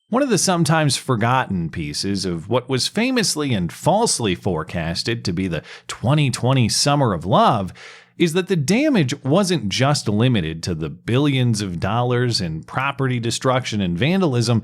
One of the sometimes forgotten pieces of what was famously and falsely forecasted to be the 2020 summer of love is that the damage wasn't just limited to the billions of dollars in property destruction and vandalism.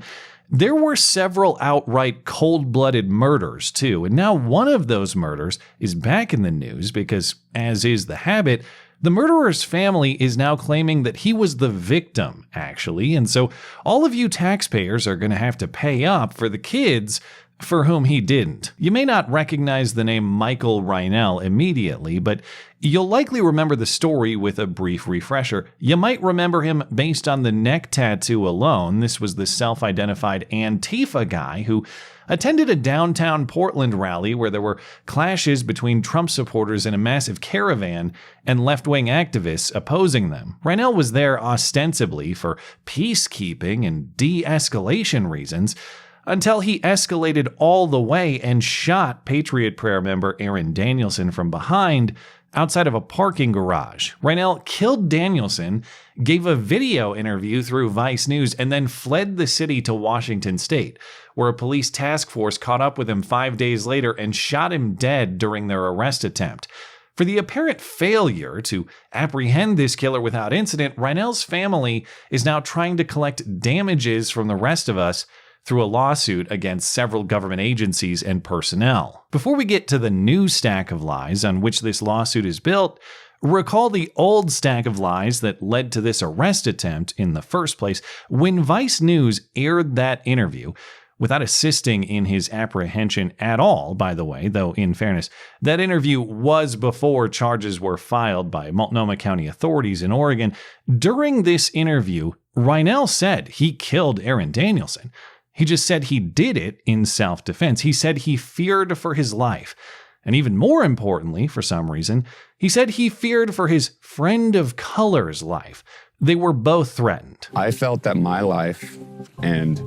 There were several outright cold-blooded murders, too, and now one of those murders is back in the news because, as is the habit, the murderer's family is now claiming that he was the victim, actually, and so all of you taxpayers are going to have to pay up for the kids for whom he didn't. You may not recognize the name Michael Reinell immediately, but you'll likely remember the story with a brief refresher. You might remember him based on the neck tattoo alone. This was the self-identified Antifa guy who attended a downtown Portland rally where there were clashes between Trump supporters in a massive caravan and left-wing activists opposing them. Reinell was there ostensibly for peacekeeping and de-escalation reasons, until he escalated all the way and shot Patriot Prayer member Aaron Danielson from behind outside of a parking garage. Reinell killed Danielson, gave a video interview through Vice News, and then fled the city to Washington State, where a police task force caught up with him 5 days later and shot him dead during their arrest attempt. For the apparent failure to apprehend this killer without incident, Reinell's family is now trying to collect damages from the rest of us through a lawsuit against several government agencies and personnel. Before we get to the new stack of lies on which this lawsuit is built, recall the old stack of lies that led to this arrest attempt in the first place. When Vice News aired that interview, without assisting in his apprehension at all, by the way, though in fairness, that interview was before charges were filed by Multnomah County authorities in Oregon. During this interview, Reinell said he killed Aaron Danielson. He just said he did it in self-defense. He said he feared for his life. And even more importantly, for some reason, he said he feared for his friend of color's life. They were both threatened. I felt that my life and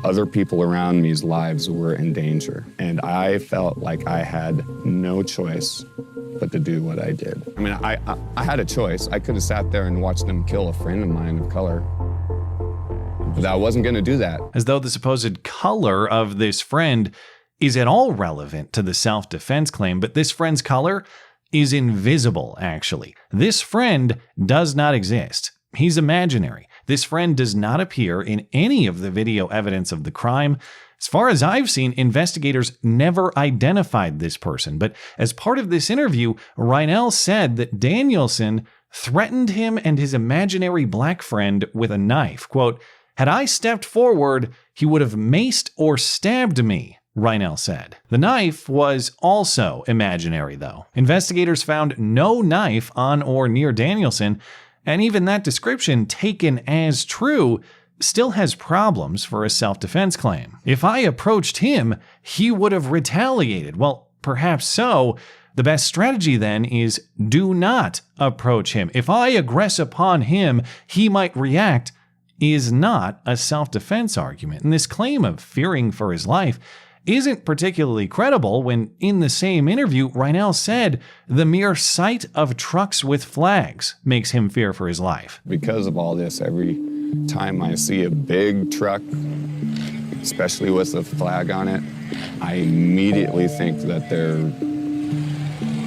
other people around me's lives were in danger. And I felt like I had no choice but to do what I did. I mean, I had a choice. I could have sat there and watched them kill a friend of mine of color. But I wasn't going to do that. As though the supposed color of this friend is at all relevant to the self-defense claim, but this friend's color is invisible, actually. This friend does not exist. He's imaginary. This friend does not appear in any of the video evidence of the crime. As far as I've seen, investigators never identified this person, but as part of this interview, Reinell said that Danielson threatened him and his imaginary black friend with a knife. Quote, "Had I stepped forward, he would have maced or stabbed me," Reinell said. The knife was also imaginary, though. Investigators found no knife on or near Danielson, and even that description, taken as true, still has problems for a self-defense claim. If I approached him, he would have retaliated. Well, perhaps so. The best strategy then is do not approach him. If I aggress upon him, he might react, is not a self-defense argument. And this claim of fearing for his life isn't particularly credible when, in the same interview, Reinell said the mere sight of trucks with flags makes him fear for his life. Because of all this, every time I see a big truck, especially with a flag on it, I immediately think that they're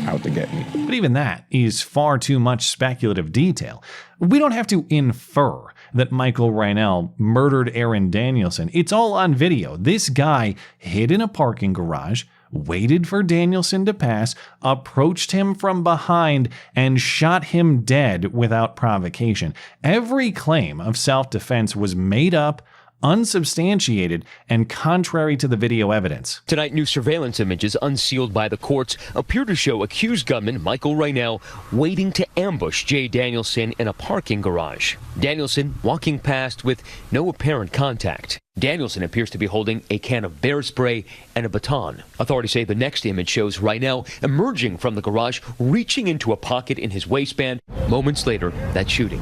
out to get me. But even that is far too much speculative detail. We don't have to infer that Michael Reinell murdered Aaron Danielson. It's all on video. This guy hid in a parking garage, waited for Danielson to pass, approached him from behind, and shot him dead without provocation. Every claim of self-defense was made up, unsubstantiated, and contrary to the video evidence. Tonight, new surveillance images unsealed by the courts appear to show accused gunman Michael Reinell waiting to ambush Jay Danielson in a parking garage. Danielson walking past with no apparent contact. Danielson appears to be holding a can of bear spray and a baton. Authorities say the next image shows Reinell emerging from the garage, reaching into a pocket in his waistband. Moments later, that shooting.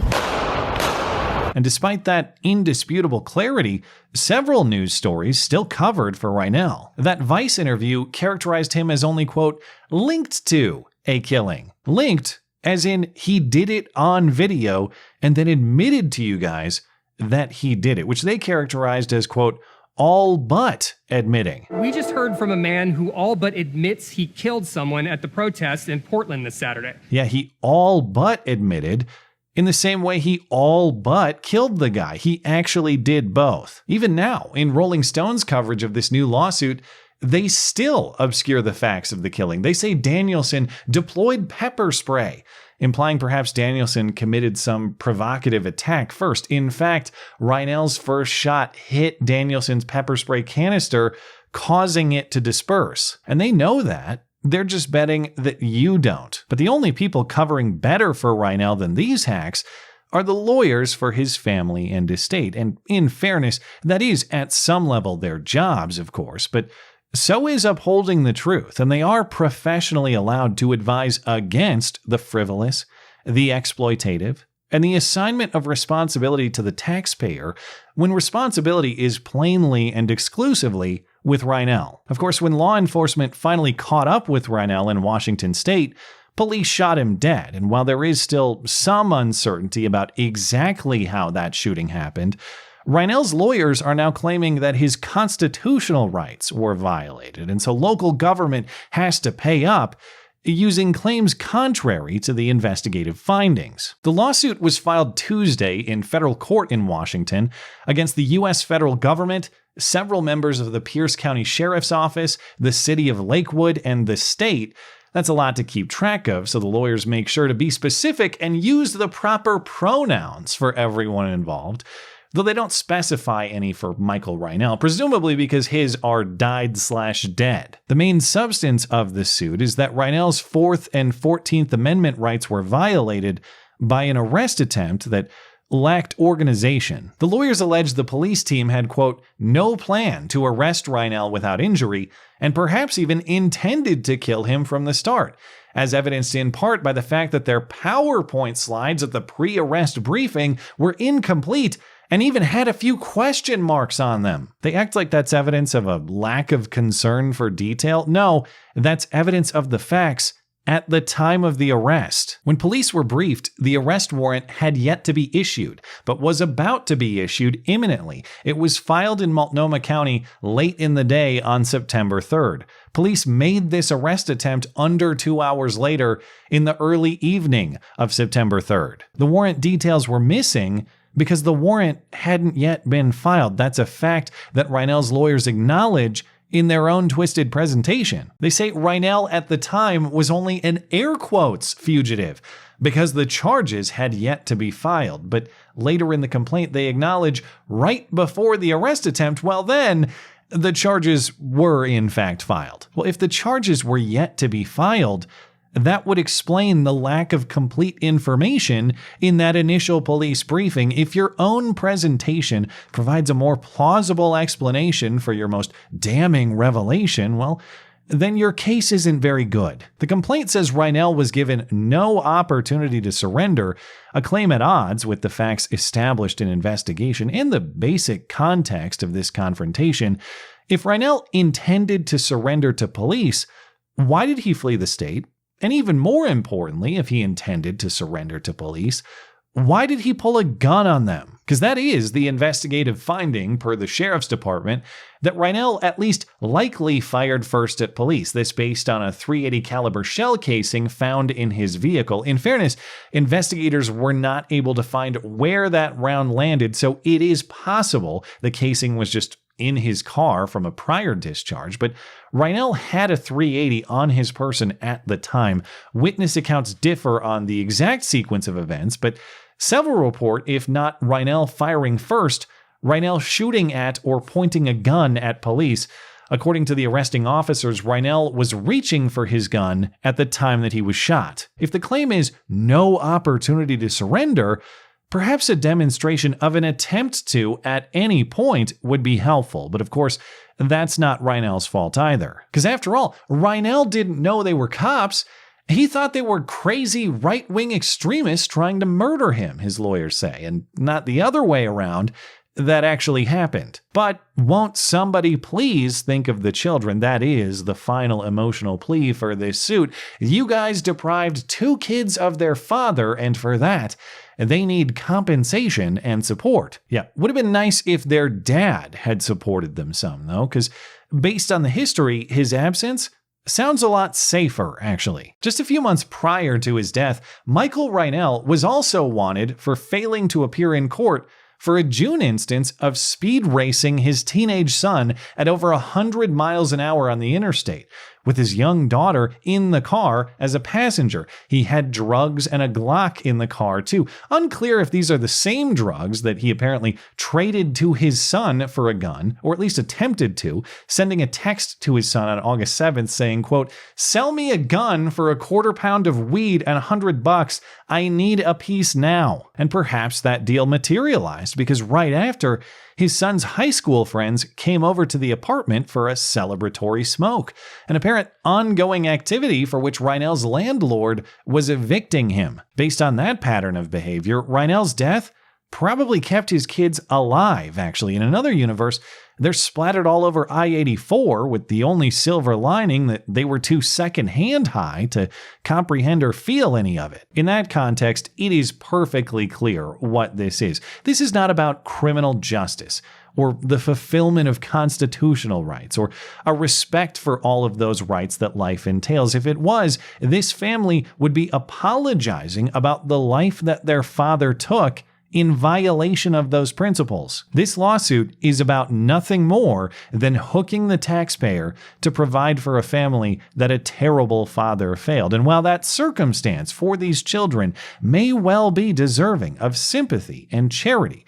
And despite that indisputable clarity, several news stories still covered for Reinell. That Vice interview characterized him as only, quote, linked to a killing. Linked, as in he did it on video and then admitted to you guys that he did it, which they characterized as, quote, all but admitting. We just heard from a man who all but admits he killed someone at the protest in Portland this Saturday. Yeah, he all but admitted, in the same way he all but killed the guy. He actually did both. Even now, in Rolling Stone's coverage of this new lawsuit, they still obscure the facts of the killing. They say Danielson deployed pepper spray, implying perhaps Danielson committed some provocative attack first. In fact, Reinell's first shot hit Danielson's pepper spray canister, causing it to disperse. And they know that. They're just betting that you don't. But the only people covering better for Reinell than these hacks are the lawyers for his family and estate. And in fairness, that is at some level their jobs, of course, but so is upholding the truth, and they are professionally allowed to advise against the frivolous, the exploitative, and the assignment of responsibility to the taxpayer when responsibility is plainly and exclusively with Reinell. Of course, when law enforcement finally caught up with Reinell in Washington state, police shot him dead, and while there is still some uncertainty about exactly how that shooting happened, Reinell's lawyers are now claiming that his constitutional rights were violated, and so local government has to pay up, using claims contrary to the investigative findings. The lawsuit was filed Tuesday in federal court in Washington against the U.S. federal government, several members of the Pierce County Sheriff's Office, the city of Lakewood, and the state. That's a lot to keep track of, so the lawyers make sure to be specific and use the proper pronouns for everyone involved, though they don't specify any for Michael Reinell, presumably because his are died/dead. The main substance of the suit is that Reinell's 4th and 14th Amendment rights were violated by an arrest attempt that lacked organization. The lawyers allege the police team had, quote, no plan to arrest Reinell without injury, and perhaps even intended to kill him from the start, as evidenced in part by the fact that their PowerPoint slides at the pre-arrest briefing were incomplete and even had a few question marks on them. They act like that's evidence of a lack of concern for detail. No, that's evidence of the facts at the time of the arrest. When police were briefed, the arrest warrant had yet to be issued, but was about to be issued imminently. It was filed in Multnomah County late in the day on September 3rd. Police made this arrest attempt under 2 hours later in the early evening of September 3rd. The warrant details were missing because the warrant hadn't yet been filed. That's a fact that Reinell's lawyers acknowledge in their own twisted presentation. They say Reinell at the time was only an air quotes fugitive because the charges had yet to be filed. But later in the complaint, they acknowledge right before the arrest attempt, well then, the charges were in fact filed. Well, if the charges were yet to be filed, that would explain the lack of complete information in that initial police briefing. If your own presentation provides a more plausible explanation for your most damning revelation, well, then your case isn't very good. The complaint says Reinell was given no opportunity to surrender, a claim at odds with the facts established in investigation and the basic context of this confrontation. If Reinell intended to surrender to police, why did he flee the state? And even more importantly, if he intended to surrender to police, why did he pull a gun on them? Because that is the investigative finding per the sheriff's department, that Reinell at least likely fired first at police. This based on a .380 caliber shell casing found in his vehicle. In fairness, investigators were not able to find where that round landed, so it is possible the casing was just in his car from a prior discharge, but Reinell had a .380 on his person at the time. Witness accounts differ on the exact sequence of events, but several report, if not Reinell firing first, Reinell shooting at or pointing a gun at police. According to the arresting officers, Reinell was reaching for his gun at the time that he was shot. If the claim is no opportunity to surrender, perhaps a demonstration of an attempt to at any point would be helpful. But of course, that's not Reinell's fault either. Because after all, Reinell didn't know they were cops. He thought they were crazy right-wing extremists trying to murder him, his lawyers say, and not the other way around. that actually happened. But won't somebody please think of the children? That is the final emotional plea for this suit. You guys deprived 2 kids of their father, and for that, they need compensation and support. Yeah, would have been nice if their dad had supported them some, though, because based on the history, his absence sounds a lot safer, actually. Just a few months prior to his death, Michael Reinell was also wanted for failing to appear in court for a June instance of speed racing his teenage son at over 100 miles an hour on the interstate, with his young daughter in the car as a passenger. He had drugs and a Glock in the car too. Unclear if these are the same drugs that he apparently traded to his son for a gun, or at least attempted to, sending a text to his son on August 7th saying, quote, "Sell me a gun for a quarter pound of weed and $100. I need a piece now." And perhaps that deal materialized, because right after, his son's high school friends came over to the apartment for a celebratory smoke, an apparent ongoing activity for which Reinell's landlord was evicting him. Based on that pattern of behavior, Reinell's death probably kept his kids alive, actually. In another universe, they're splattered all over I-84, with the only silver lining that they were too secondhand high to comprehend or feel any of it. In that context, it is perfectly clear what this is. This is not about criminal justice, or the fulfillment of constitutional rights, or a respect for all of those rights that life entails. If it was, this family would be apologizing about the life that their father took in violation of those principles. This lawsuit is about nothing more than hooking the taxpayer to provide for a family that a terrible father failed. And while that circumstance for these children may well be deserving of sympathy and charity,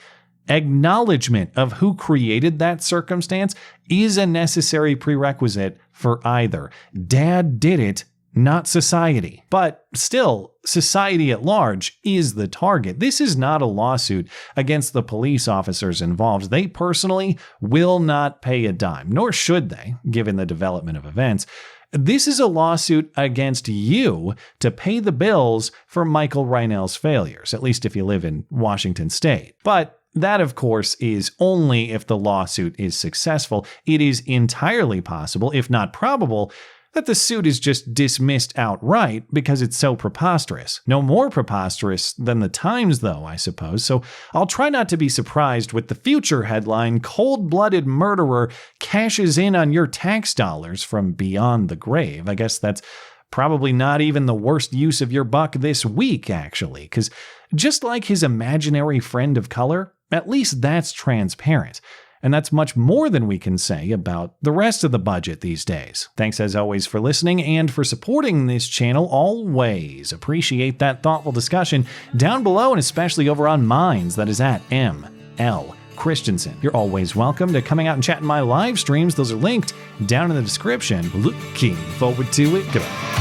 acknowledgement of who created that circumstance is a necessary prerequisite for either. Dad did it, not society. But still, society at large is the target. This is not a lawsuit against the police officers involved. They personally will not pay a dime, nor should they, given the development of events. This is a lawsuit against you to pay the bills for Michael Reinell's failures, at least if you live in Washington state. But that, of course, is only if the lawsuit is successful. It is entirely possible, if not probable, that the suit is just dismissed outright because it's so preposterous. No more preposterous than the Times, though, I suppose, so I'll try not to be surprised with the future headline, "Cold-blooded murderer cashes in on your tax dollars from beyond the grave." I guess that's probably not even the worst use of your buck this week, actually, because just like his imaginary friend of color, at least that's transparent. And that's much more than we can say about the rest of the budget these days. Thanks as always for listening and for supporting this channel. Always appreciate that thoughtful discussion down below, and especially over on Minds, that is at ML Christiansen. You're always welcome to coming out and chat in my live streams. Those are linked down in the description. Looking forward to it. Goodbye.